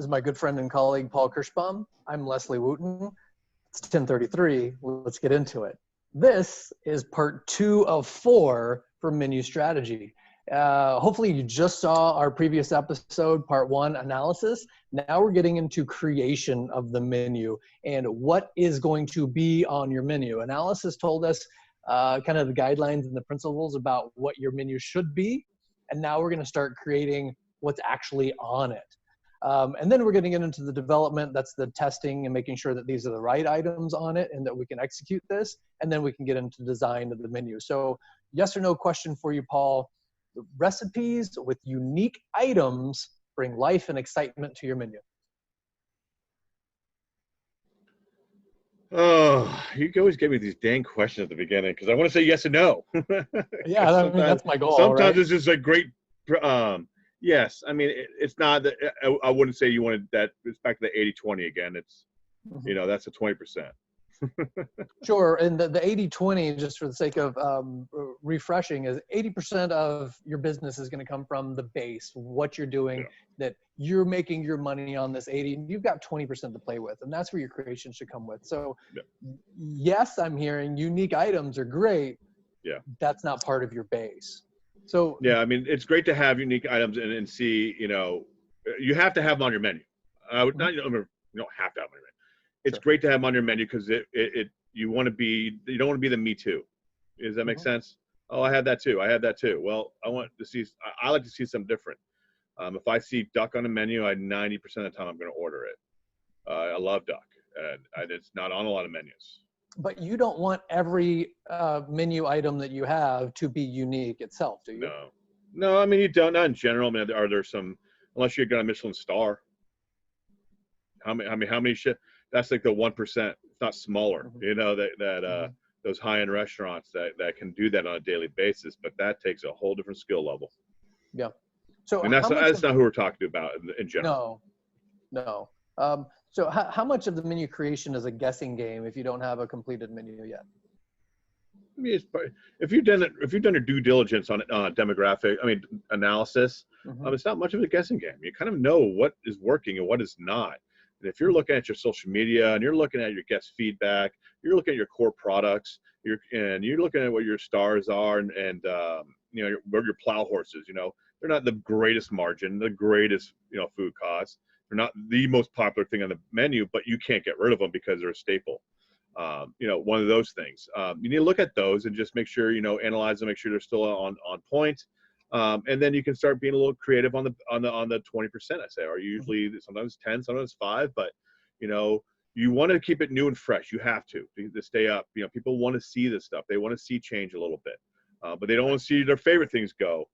is my good friend and colleague, Paul Kirschbaum. I'm Leslie Wooten. It's 10:33. Let's get into it. This is part 2 of 4 for menu strategy. Hopefully you just saw our previous episode, part 1, analysis. Now we're getting into creation of the menu and what is going to be on your menu. Analysis told us kind of the guidelines and the principles about what your menu should be. And now we're going to start creating what's actually on it. And then we're going to get into the development. That's the testing and making sure that these are the right items on it and that we can execute this. And then we can get into design of the menu. So yes or no question for you, Paul. Recipes with unique items bring life and excitement to your menu. Oh, you always give me these dang questions at the beginning because I want to say yes and no. Yeah, I mean, that's my goal. Sometimes right? it's just a great, yes. I mean, it's not that I wouldn't say you wanted that. It's back to the 80-20 again. It's, that's a 20%. Sure, and the 80-20, just for the sake of refreshing, is 80% of your business is going to come from the base, what you're doing, that you're making your money on this 80, and you've got 20% to play with, and that's where your creation should come with. So yes, I'm hearing unique items are great. Yeah. That's not part of your base. So yeah, I mean, it's great to have unique items and see, you have to have them on your menu. You don't have to have them on your menu. It's great to have them on your menu because you don't want to be the me too. Does that make sense? Oh, I had that too. I had that too. Well, I like to see something different. If I see duck on the menu, 90% of the time I'm going to order it. I love duck, and it's not on a lot of menus. But you don't want every menu item that you have to be unique itself, do you? No. I mean, you don't. Not in general. I mean, are there some? Unless you're going to Michelin star. How many? That's like the 1%. It's not smaller. Those high-end restaurants that can do that on a daily basis, but that takes a whole different skill level. Yeah. So and that's not who we're talking about in general. No. So how much of the menu creation is a guessing game if you don't have a completed menu yet? I mean, if you've done your due diligence on demographic, analysis, it's not much of a guessing game. You kind of know what is working and what is not. And if you're looking at your social media and you're looking at your guest feedback, you're looking at your core products, you're looking at what your stars are and where your plow horses, they're not the greatest margin, the greatest, food costs. They're not the most popular thing on the menu, but you can't get rid of them because they're a staple. One of those things. You need to look at those and just make sure, analyze them, make sure they're still on point. And then you can start being a little creative on the 20%, I say, or usually sometimes 10, sometimes 5, but you want to keep it new and fresh. You have to stay up. People want to see this stuff. They want to see change a little bit, but they don't want to see their favorite things go.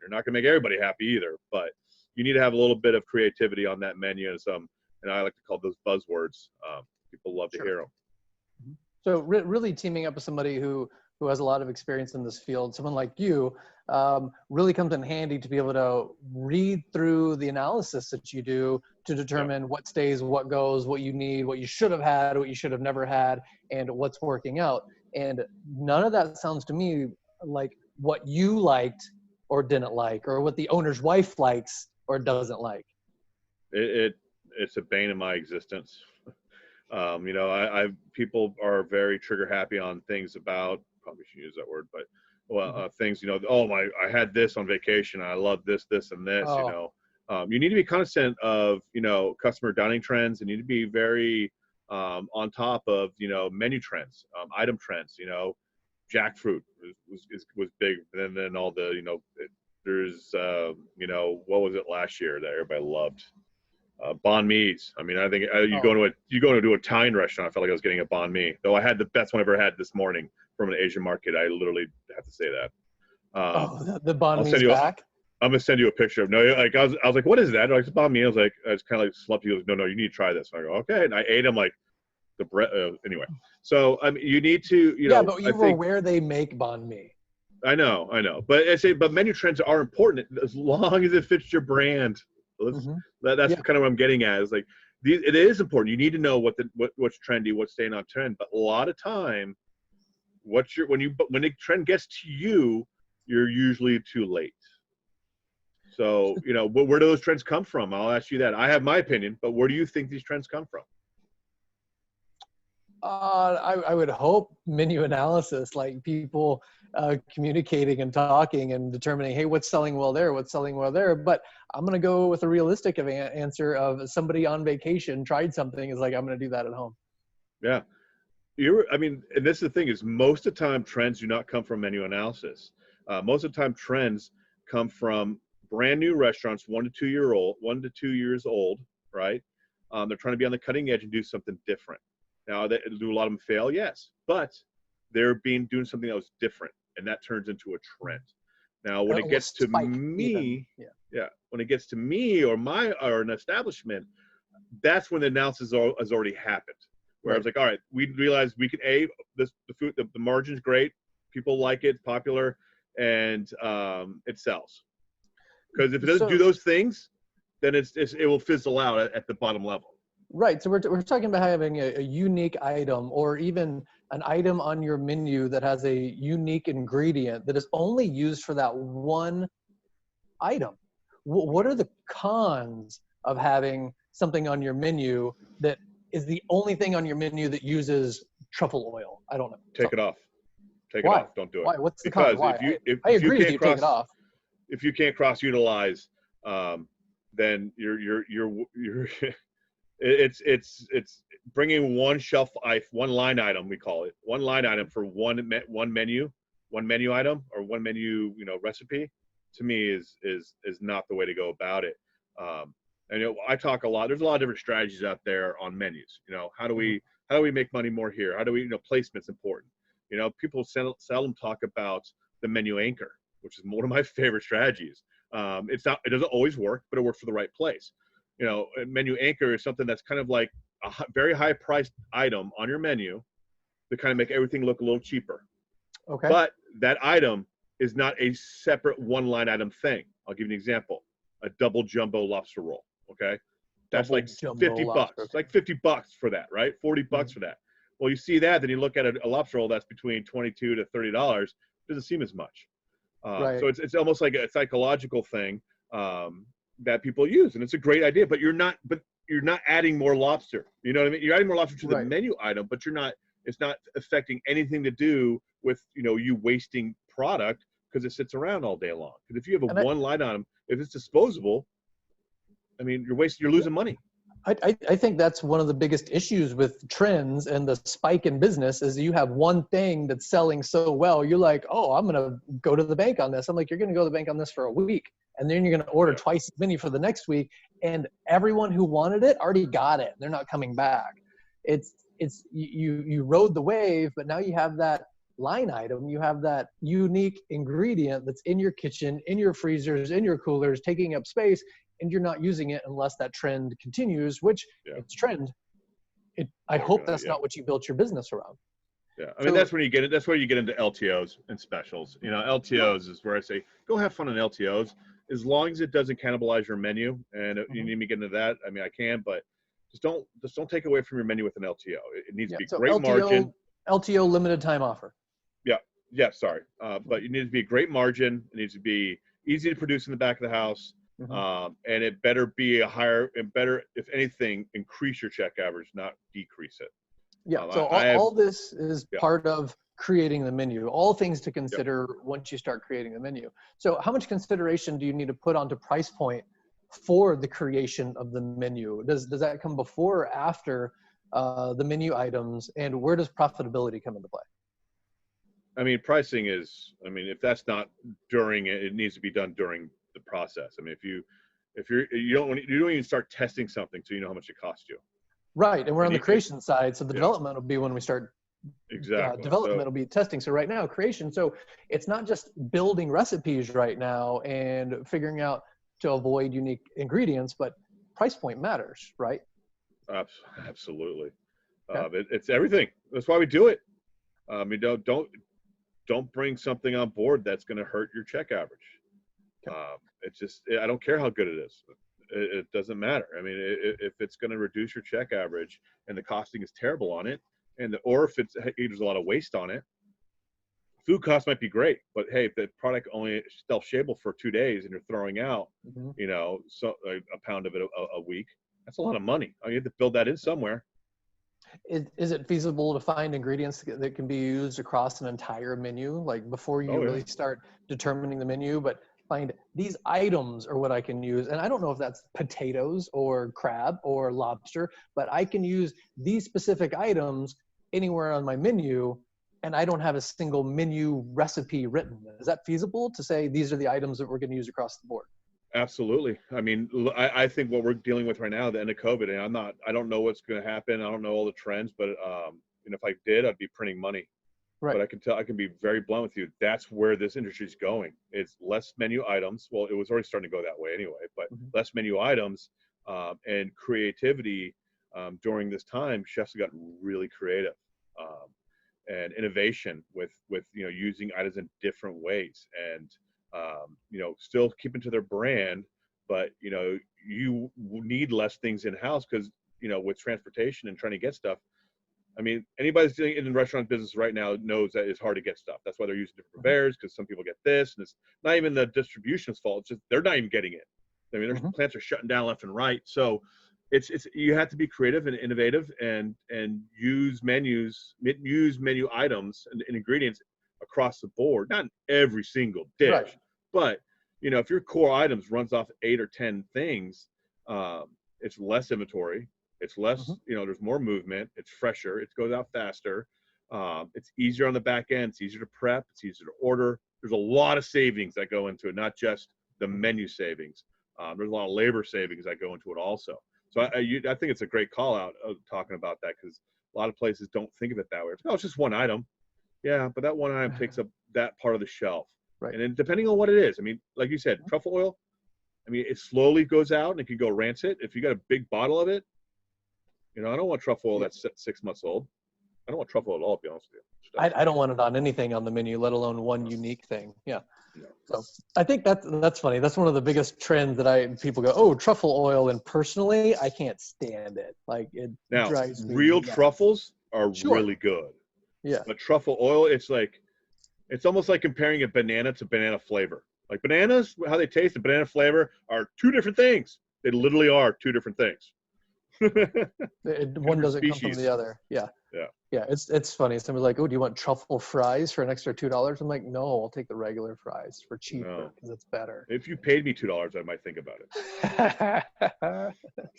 You're not going to make everybody happy either, but you need to have a little bit of creativity on that menu and I like to call those buzzwords. People love to hear them. So really teaming up with somebody who has a lot of experience in this field, someone like you, really comes in handy to be able to read through the analysis that you do to determine what stays, what goes, what you need, what you should have had, what you should have never had, and what's working out. And none of that sounds to me like what you liked or didn't like, or what the owner's wife likes or doesn't like. It's a bane of my existence. People are very trigger happy on things about, probably shouldn't use that word, but things, I had this on vacation. I love this, and this, you need to be cognizant of, customer dining trends, and you need to be very on top of, menu trends, item trends, jackfruit was big. And then all the, there's, what was it last year that everybody loved? Banh mi's. I mean, I think you go to an Italian restaurant, I felt like I was getting a banh mi. Though I had the best one I ever had this morning from an Asian market. I literally have to say that. The banh mi's back? I'm gonna send you a picture of I was like, what is that? Like, it's banh mi. I was kind of like slumped. He goes, no, you need to try this. And I go, okay. And I ate them like the bread. Anyway, so you need to, but you were aware they make banh mi. I know, but menu trends are important as long as it fits your brand. That's kind of what I'm getting at. Is like, it is important. You need to know what's trendy, what's staying on trend. But a lot of time, when the trend gets to you, you're usually too late. So, you know, where do those trends come from? I'll ask you that. I have my opinion, but where do you think these trends come from? I would hope menu analysis, like people communicating and talking and determining, hey, what's selling well there, what's selling well there. But I'm going to go with a realistic answer of somebody on vacation tried something, is like, I'm going to do that at home. Yeah. I mean, and this is the thing, is most of the time trends do not come from menu analysis. Most of the time trends come from brand new restaurants, 1 to 2 years old, right? They're trying to be on the cutting edge and do something different. Now, do a lot of them fail? Yes, but they're doing something that was different, and that turns into a trend. Now, when it gets to me, when it gets to me or an establishment, that's when the analysis has already happened. Where I was like, all right, we realized we can the food, the margin's great, people like it, popular, and it sells. Because if it doesn't do those things, then it will fizzle out at the bottom level. Right. So we're talking about having a unique item, or even an item on your menu that has a unique ingredient that is only used for that one item. What are the cons of having something on your menu that is the only thing on your menu that uses truffle oil? I don't know. Take it off. Take Why? it off. Don't do it. Why? What's the con? Why? If I you agree with you. Take it off. If you can't cross utilize, then you're it's bringing one line item, we call it one line item for one menu item, or one menu, you know, recipe. To me is not the way to go about it. And you know, I talk a lot. There's a lot of different strategies out there on menus. You know, how do we make money more here? How do we, you know, placement's important. You know, people seldom talk about the menu anchor, which is one of my favorite strategies. It doesn't always work, but it works for the right place. You know, a menu anchor is something that's kind of like a very high priced item on your menu to kind of make everything look a little cheaper. Okay. But that item is not a separate one line item thing. I'll give you an example. A double jumbo lobster roll. Okay. That's like $50. It's like $50 for that, right? $40 for that. Well, you see that, then you look at a lobster roll that's between $22 to $30. It doesn't seem as much. Right. So it's almost like a psychological thing that people use, and it's a great idea. But you're not adding more lobster. You know what I mean? You're adding more lobster to the menu item, but it's not affecting anything to do with, you know, you wasting product because it sits around all day long. Because if you have one line item, if it's disposable, I mean, you're losing money. I think that's one of the biggest issues with trends and the spike in business is you have one thing that's selling so well. You're like, oh, I'm going to go to the bank on this. I'm like, you're going to go to the bank on this for a week. And then you're going to order twice as many for the next week. And everyone who wanted it already got it. They're not coming back. You rode the wave, but now you have that line item. You have that unique ingredient that's in your kitchen, in your freezers, in your coolers, taking up space. And you're not using it unless that trend continues, which it's trend. I hope that's not what you built your business around. Yeah, I mean, that's where you get into LTOs and specials. You know, LTOs is where I say, go have fun on LTOs, as long as it doesn't cannibalize your menu. And you need me to get into that, I mean, I can, but just don't take away from your menu with an LTO. It needs to be great margin. LTO limited time offer. Yeah, sorry. But it needs to be a great margin. It needs to be easy to produce in the back of the house. And it better be if anything, increase your check average, not decrease it. Yeah. So all this is part of creating the menu, all things to consider once you start creating the menu. So how much consideration do you need to put onto price point for the creation of the menu? Does that come before or after the menu items, and where does profitability come into play? I mean, pricing is, I mean, if that's not during it, it needs to be done during the process. I mean, you don't even start testing something so you know how much it costs you. Right, and we're on the creation side, so the development will be when we start. Exactly. Development will be testing. So right now, creation. So it's not just building recipes right now and figuring out to avoid unique ingredients, but price point matters, right? Absolutely. It's everything. That's why we do it. I mean, don't bring something on board that's going to hurt your check average. It's just, I don't care how good it is. It doesn't matter. I mean, if it's going to reduce your check average and the costing is terrible on it, or if there's a lot of waste on it, food costs might be great, but hey, if the product only shelf-stable for 2 days and you're throwing out, Hmm. so a pound of it a week, that's a lot of money. You have to build that in somewhere. Is it feasible to find ingredients that can be used across an entire menu, like before you Oh yeah. really start determining the menu, but find these items are what I can use? And I don't know if that's potatoes or crab or lobster, but I can use these specific items anywhere on my menu, and I don't have a single menu recipe written. Is that feasible to say these are the items that we're going to use across the board? Absolutely. I mean, I think what we're dealing with right now, the end of COVID, and I don't know what's going to happen. I don't know all the trends, but if I did, I'd be printing money. Right. But I can be very blunt with you. That's where this industry is going. It's less menu items. Well, it was already starting to go that way anyway, but Mhm. less menu items and creativity. During this time, chefs have gotten really creative and innovation with using items in different ways and still keeping to their brand, but you need less things in house because with transportation and trying to get stuff. I mean, anybody that's in the restaurant business right now knows that it's hard to get stuff. That's why they're using different purveyors, because some people get this, and it's not even the distribution's fault. It's just they're not even getting it. I mean, there's Mhm. plants are shutting down left and right. So it's you have to be creative and innovative and use menu items and ingredients across the board. Not in every single Right. dish, but if your core items runs off 8 or 10 things, it's less inventory. It's Mhm. less, there's more movement. It's fresher. It goes out faster. It's easier on the back end. It's easier to prep. It's easier to order. There's a lot of savings that go into it, not just the menu savings. There's a lot of labor savings that go into it also. So I think it's a great call out of talking about that because a lot of places don't think of it that way. It's, oh, it's just one item. Yeah, but that one item takes up that part of the shelf. Right. And then depending on what it is, I mean, like you said, truffle oil, I mean, it slowly goes out and it can go rancid. If you got a big bottle of it, I don't want truffle oil Yeah. that's 6 months old. I don't want truffle oil at all, to be honest with you. I don't want it on anything on the menu, let alone one unique thing. Yeah. No. So I think that's funny. That's one of the biggest trends that people go, oh, truffle oil. And personally, I can't stand it. Like it Now, drives me real nuts. truffles are Sure. really good. Yeah. But truffle oil, it's almost like comparing a banana to banana flavor. Like bananas, how they taste and banana flavor are two different things. They literally are two different things. Two One different doesn't come from species. the other. Yeah. Yeah. Yeah. It's funny. Somebody's like, oh, do you want truffle fries for an extra $2? I'm like, no, I'll take the regular fries for cheaper No. because it's better. If you paid me $2, I might think about it.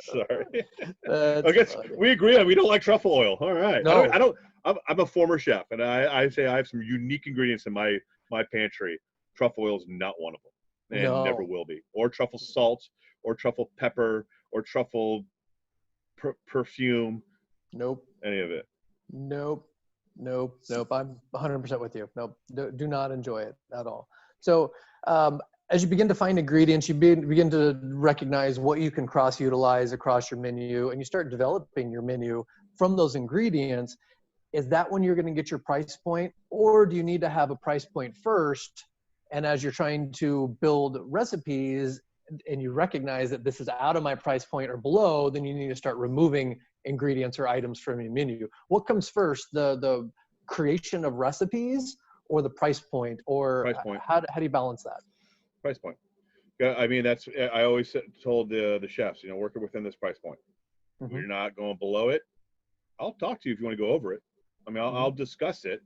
Sorry. I That's guess funny. we agree on we don't like truffle oil. All right. No. I'm a former chef, and I say I have some unique ingredients in my pantry. Truffle oil is not one of them, and never No. will be. Or truffle salt, or truffle pepper, or truffle perfume. Nope. Any of it. Nope. Nope. Nope. I'm 100% with you. Nope. Do not enjoy it at all. So, as you begin to find ingredients, you begin to recognize what you can cross utilize across your menu, and you start developing your menu from those ingredients. Is that when you're going to get your price point, or do you need to have a price point first? And as you're trying to build recipes and you recognize that this is out of my price point or below, then you need to start removing ingredients or items from your menu. What comes first, the creation of recipes or the price point, or Price point. how do you balance that? Price point. Yeah, I mean I always told the chefs, working within this price point. Mm-hmm. You're not going below it. I'll talk to you if you want to go over it. I mean, I'll discuss it.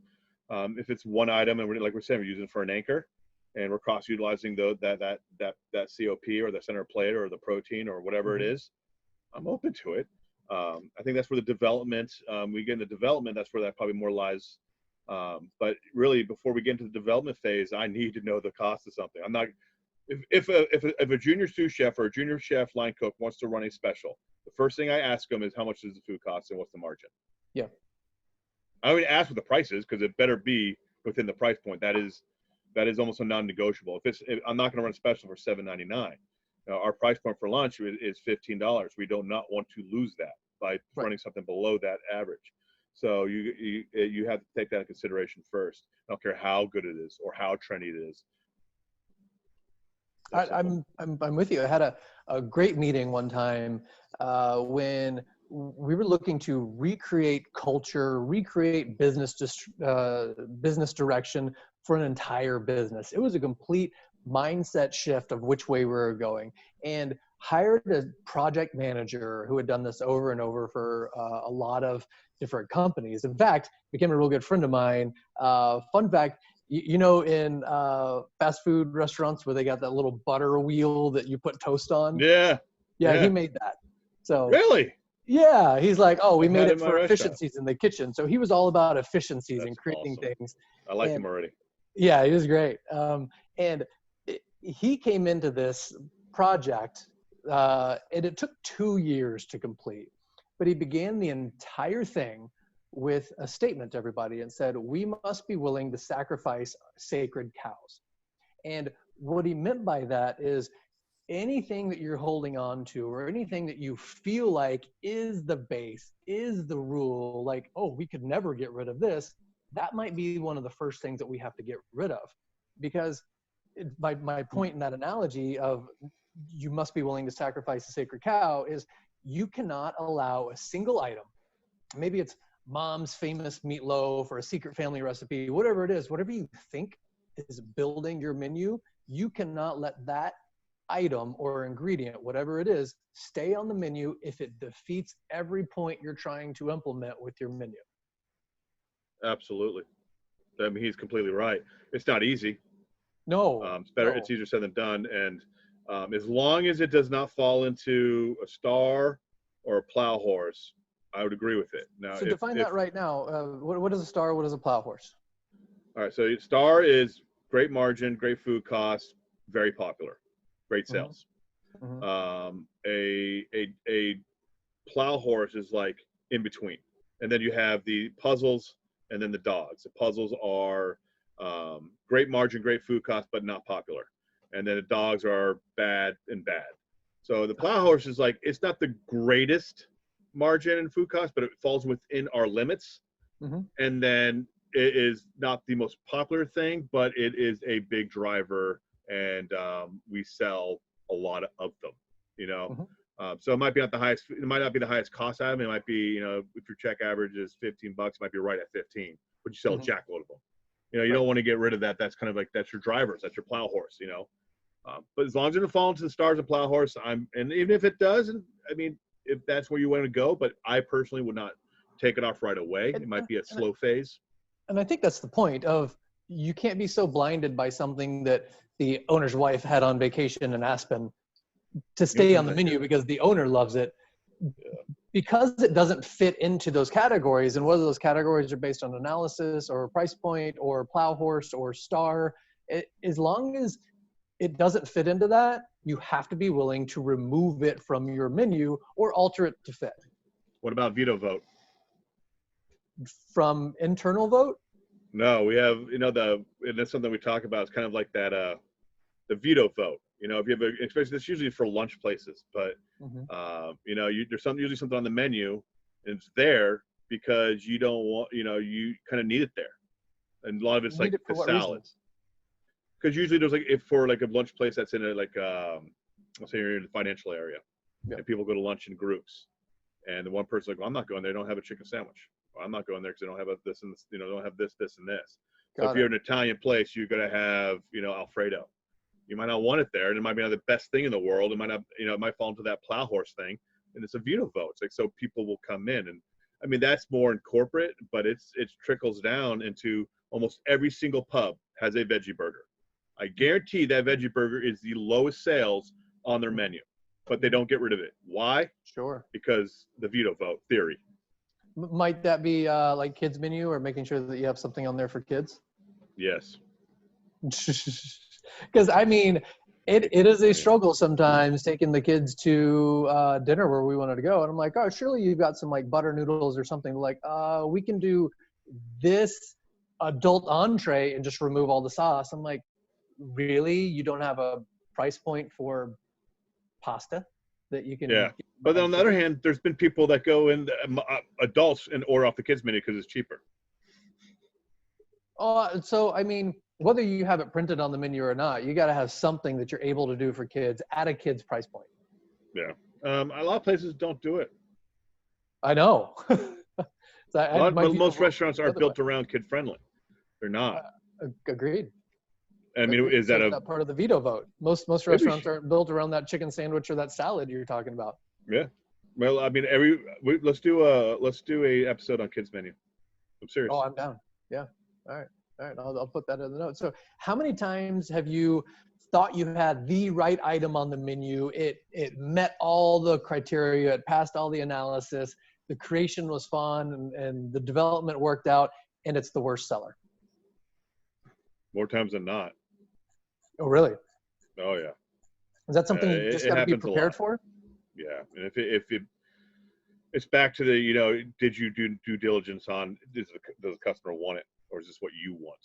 If it's one item and like we're saying, we're using it for an anchor, and we're cross utilizing that COP or the center plate or the protein or whatever it is, I'm open to it. I think that's where the development we get into development. That's where that probably more lies. But really, before we get into the development phase, I need to know the cost of something. I'm not if a junior sous chef or a junior chef line cook wants to run a special, the first thing I ask them is how much does the food cost and what's the margin. Yeah. I don't even ask what the price is because it better be within the price point. That is almost a non-negotiable. If I'm not going to run a special for $7.99. Our price point for lunch is $15. We do not want to lose that by running something below that average. So you have to take that into consideration first. I don't care how good it is or how trendy it is. I'm with you. I had a great meeting one time when we were looking to recreate culture, recreate business direction for an entire business. It was a complete mindset shift of which way we were going, and hired a project manager who had done this over and over for a lot of different companies. In fact, became a real good friend of mine. Fun fact, you know, in fast food restaurants where they got that little butter wheel that you put toast on? Yeah. Yeah, he made that. So Really? yeah, he's like, oh, we I've made had it in my for restaurant. efficiencies in the kitchen. So he was all about efficiencies and That's creating awesome. things. I like And him already. yeah, he was great. And he came into this project, and it took 2 years to complete. But he began the entire thing with a statement to everybody and said, we must be willing to sacrifice sacred cows. And what he meant by that is anything that you're holding on to or anything that you feel like is the base, is the rule, like, oh, we could never get rid of this, that might be one of the first things that we have to get rid of. Because my point in that analogy of you must be willing to sacrifice a sacred cow is you cannot allow a single item, maybe it's mom's famous meatloaf or a secret family recipe, whatever it is, whatever you think is building your menu, you cannot let that item or ingredient, whatever it is, stay on the menu if it defeats every point you're trying to implement with your menu. Absolutely. I mean, he's completely right. It's not easy. No, It's better. no. It's easier said than done. And as long as it does not fall into a star or a plow horse, I would agree with it. Now, So define that right now. What is a star? What is a plow horse? all right. So star is great margin, great food cost, very popular, great sales. Mm-hmm. A plow horse is like in between, and then you have the puzzles and then the dogs. The puzzles are great margin, great food cost, but not popular, and then the dogs are bad and bad. So the plow horse is like, it's not the greatest margin and food cost, but it falls within our limits. Mm-hmm. And then it is not the most popular thing, but it is a big driver, and we sell a lot of them, you know. Mm-hmm. So it might be not the highest, it might not be the highest cost item. It might be, you know, if your check average is $15, it might be right at 15, but you sell Mm-hmm. a jackload of them. You know, you don't want to get rid of that. That's kind of like, that's your drivers, that's your plow horse, you know. But as long as it doesn't fall into the stars of plow horse, and even if it doesn't, I mean, if that's where you want to go, but I personally would not take it off right away. It might be a slow phase. And I think that's the point of, you can't be so blinded by something that the owner's wife had on vacation in Aspen to stay on the menu because the owner loves it. Yeah. Because it doesn't fit into those categories, and whether those categories are based on analysis or price point or plow horse or star, as long as it doesn't fit into that, you have to be willing to remove it from your menu or alter it to fit. What about veto vote? From internal vote? No, we have, you know, and that's something we talk about. It's kind of like that, the veto vote. You know, if you have especially this usually for lunch places, but Mm-hmm. you know, there's usually something on the menu, and it's there because you don't want, you know, you kind of need it there, and a lot of it's like the salads. Because usually there's like, if for like a lunch place that's in a like let's say you're in the financial area, and people go to lunch in groups, and the one person's like, well, I'm not going there, they don't have a chicken sandwich. Well, I'm not going there because they don't have this and this, you know, don't have this, this, and this. So if you're an Italian place, you're gonna have, you know, Alfredo. You might not want it there, and it might be not the best thing in the world. It might not, you know, it might fall into that plow horse thing, and it's a veto vote. It's like, so people will come in, and I mean, that's more in corporate, but it trickles down into almost every single pub has a veggie burger. I guarantee that veggie burger is the lowest sales on their menu, but they don't get rid of it. Why? Sure. Because the veto vote theory. Might that be like kids menu, or making sure that you have something on there for kids? Yes. Because I mean, it is a struggle sometimes taking the kids to dinner where we wanted to go, and I'm like, oh, surely you've got some like butter noodles or something. Like, we can do this adult entree and just remove all the sauce. I'm like, really? You don't have a price point for pasta that you can? Yeah, but then on the other hand, there's been people that go in, adults, and order off the kids menu because it's cheaper. So I mean, whether you have it printed on the menu or not, you got to have something that you're able to do for kids at a kid's price point. Yeah. A lot of places don't do it. I know. So Most restaurants aren't built around kid friendly. They're not. Agreed. I mean, is that part of the veto vote? Most restaurants aren't built around that chicken sandwich or that salad you're talking about. Yeah. Well, I mean, let's do a episode on kids menu. I'm serious. Oh, I'm down. Yeah. All right. I'll put that in the notes. So, how many times have you thought you had the right item on the menu? It met all the criteria. It passed all the analysis. The creation was fun, and the development worked out, and it's the worst seller. More times than not. Oh, really? Oh, yeah. Is that something you just got to be prepared for? Yeah, and if it's back to the, did you do due diligence on does the customer want it, or is this what you want?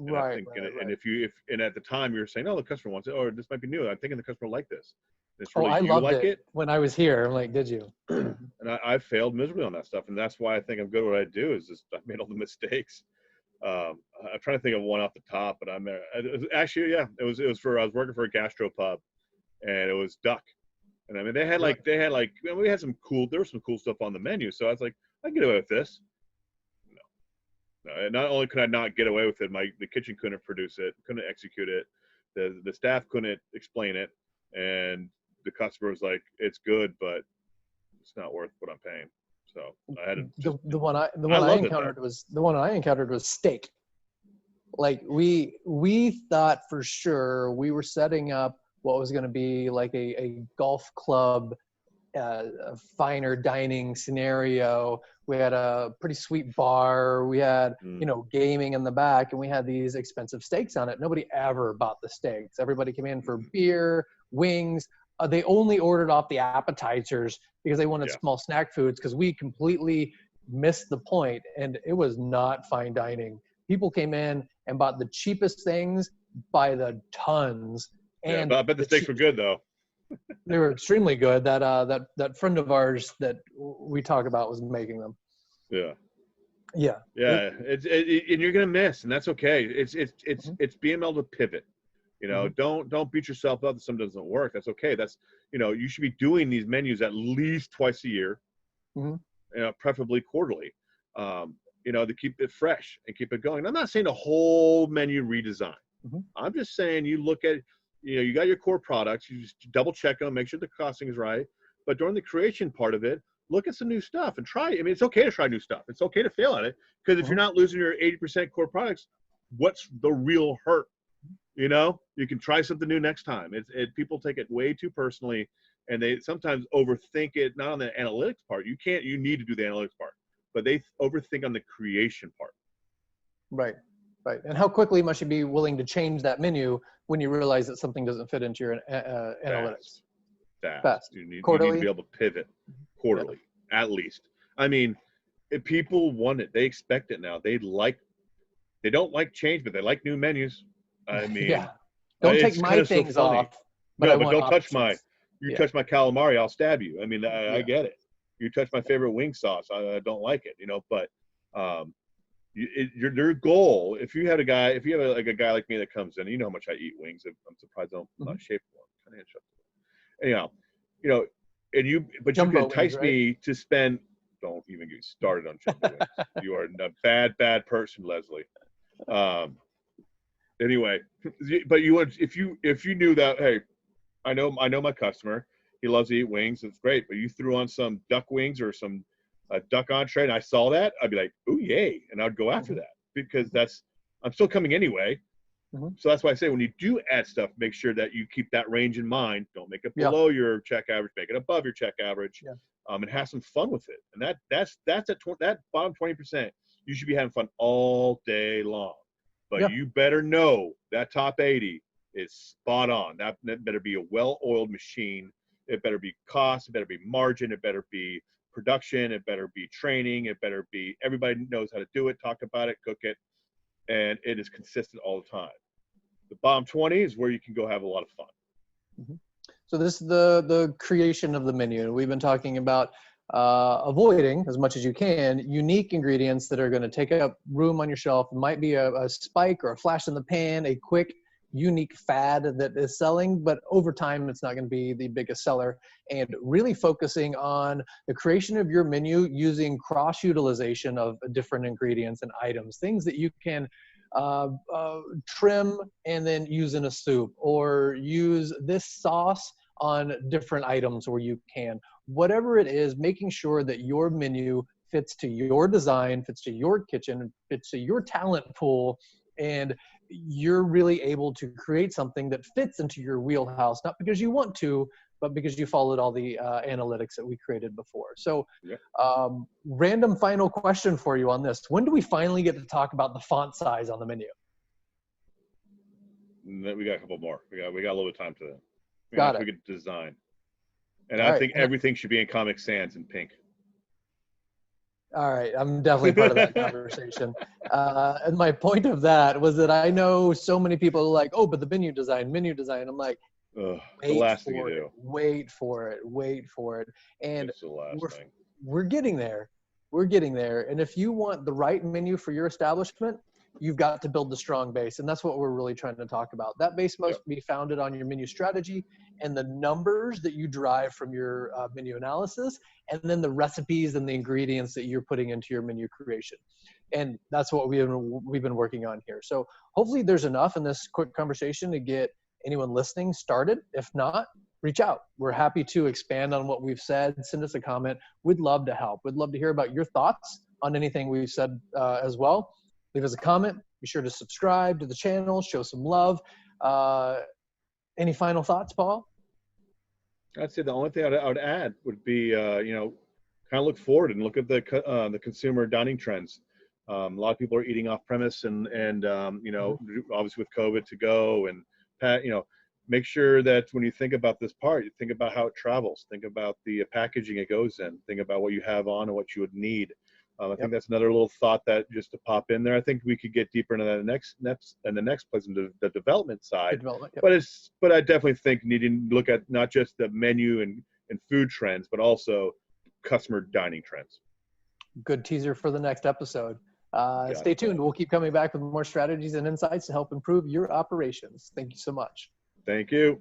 Right. And if at the time you're saying, oh, the customer wants it, or this might be new, I'm thinking the customer like this. It's really, I loved it when I was here. I'm like, did you? And I failed miserably on that stuff, and that's why I think I'm good at what I do. Is just I made all the mistakes. I'm trying to think of one off the top, but actually, yeah, it was for I was working for a gastropub, and it was duck, and I mean there was some cool stuff on the menu, so I was like, I can get away with this. No, and not only could I not get away with it, the kitchen couldn't produce it, couldn't execute it, the staff couldn't explain it, and the customer was like, it's good, but it's not worth what I'm paying. So I had to the one I encountered was steak. Like we thought for sure we were setting up what was going to be like a golf club, a finer dining scenario. We had a pretty sweet bar. We had gaming in the back, and we had these expensive steaks on it. Nobody ever bought the steaks. Everybody came in for beer, wings. They only ordered off the appetizers because they wanted small snack foods, because we completely missed the point, and it was not fine dining. People came in and bought the cheapest things by the tons. And I bet the steaks were good though. They were extremely good. That friend of ours that we talk about was making them. Yeah. Yeah. And you're gonna miss, and that's okay. It's being able to pivot. Don't beat yourself up if something doesn't work. That's okay. That's you should be doing these menus at least twice a year, preferably quarterly. To keep it fresh and keep it going. I'm not saying a whole menu redesign. I'm just saying you look at, you got your core products, you just double check them, make sure the costing is right. But during the creation part of it, look at some new stuff and try. I mean, it's okay to try new stuff. It's okay to fail at it, because if you're not losing your 80% core products, what's the real hurt? You can try something new next time. People take it way too personally, and they sometimes overthink it. Not on the analytics part. You need to do the analytics part, but they overthink on the creation part. Right. And how quickly must you be willing to change that menu when you realize that something doesn't fit into your analytics? Fast. You need to be able to pivot quarterly, at least. I mean, if people want it, they expect it now. They don't like change, but they like new menus. I mean, don't take my things off. But don't touch touch my calamari, I'll stab you. I mean, I get it. You touch my favorite wing sauce, I don't like it. But your goal, if you have a guy like me that comes in, you know how much I eat wings. I'm surprised I'm not shaped one. Anyhow, but you can entice me to spend. Don't even get started on jumbo wings. You are a bad person, Leslie. Anyway, but if you knew that, hey, I know my customer, he loves to eat wings, it's great, but you threw on some duck wings or some duck entree, and I saw that, I'd be like, ooh, yay, and I'd go after that, because I'm still coming anyway. So that's why I say, when you do add stuff, make sure that you keep that range in mind. Don't make it below your check average, make it above your check average, and have some fun with it. And that's that bottom 20%, you should be having fun all day long. But you better know that top 80 is spot on. That better be a well-oiled machine. It better be cost. It better be margin. It better be production. It better be training. It better be everybody knows how to do it, talk about it, cook it, and it is consistent all the time. The bottom 20 is where you can go have a lot of fun. So this is the creation of the menu. We've been talking about avoiding, as much as you can, unique ingredients that are going to take up room on your shelf. It might be a spike or a flash in the pan, a quick unique fad that is selling, but over time it's not going to be the biggest seller. And really focusing on the creation of your menu using cross utilization of different ingredients and items, things that you can trim and then use in a soup, or use this sauce on different items where you can. Whatever it is, making sure that your menu fits to your design, fits to your kitchen, fits to your talent pool, and you're really able to create something that fits into your wheelhouse, not because you want to, but because you followed all the analytics that we created before. So random final question for you on this. When do we finally get to talk about the font size on the menu? We got a couple more. We got a little bit of time to that. Got it. We could design. And All I right. think everything should be in Comic Sans in pink. All right, I'm definitely part of that conversation. And my point of that was that I know so many people are like, oh, but the menu design. I'm like, Ugh, the wait last thing for you it, do. wait for it, wait for it. And It's the last thing. we're getting there. We're getting there. And if you want the right menu for your establishment, you've got to build the strong base. And that's what we're really trying to talk about. That base must be founded on your menu strategy and the numbers that you derive from your menu analysis, and then the recipes and the ingredients that you're putting into your menu creation. And that's what we've been working on here. So hopefully there's enough in this quick conversation to get anyone listening started. If not, reach out. We're happy to expand on what we've said. Send us a comment. We'd love to help. We'd love to hear about your thoughts on anything we've said as well. Leave us a comment. Be sure to subscribe to the channel. Show some love. Any final thoughts, Paul? I'd say the only thing I would add would be, kind of look forward and look at the consumer dining trends. A lot of people are eating off premise, and obviously with COVID to go, and make sure that when you think about this part, you think about how it travels. Think about the packaging it goes in. Think about what you have on and what you would need. I think that's another little thought that just to pop in there. I think we could get deeper into that the next place, into the development side. But I definitely think needing to look at not just the menu and food trends, but also customer dining trends. Good teaser for the next episode. Stay tuned. We'll keep coming back with more strategies and insights to help improve your operations. Thank you so much. Thank you.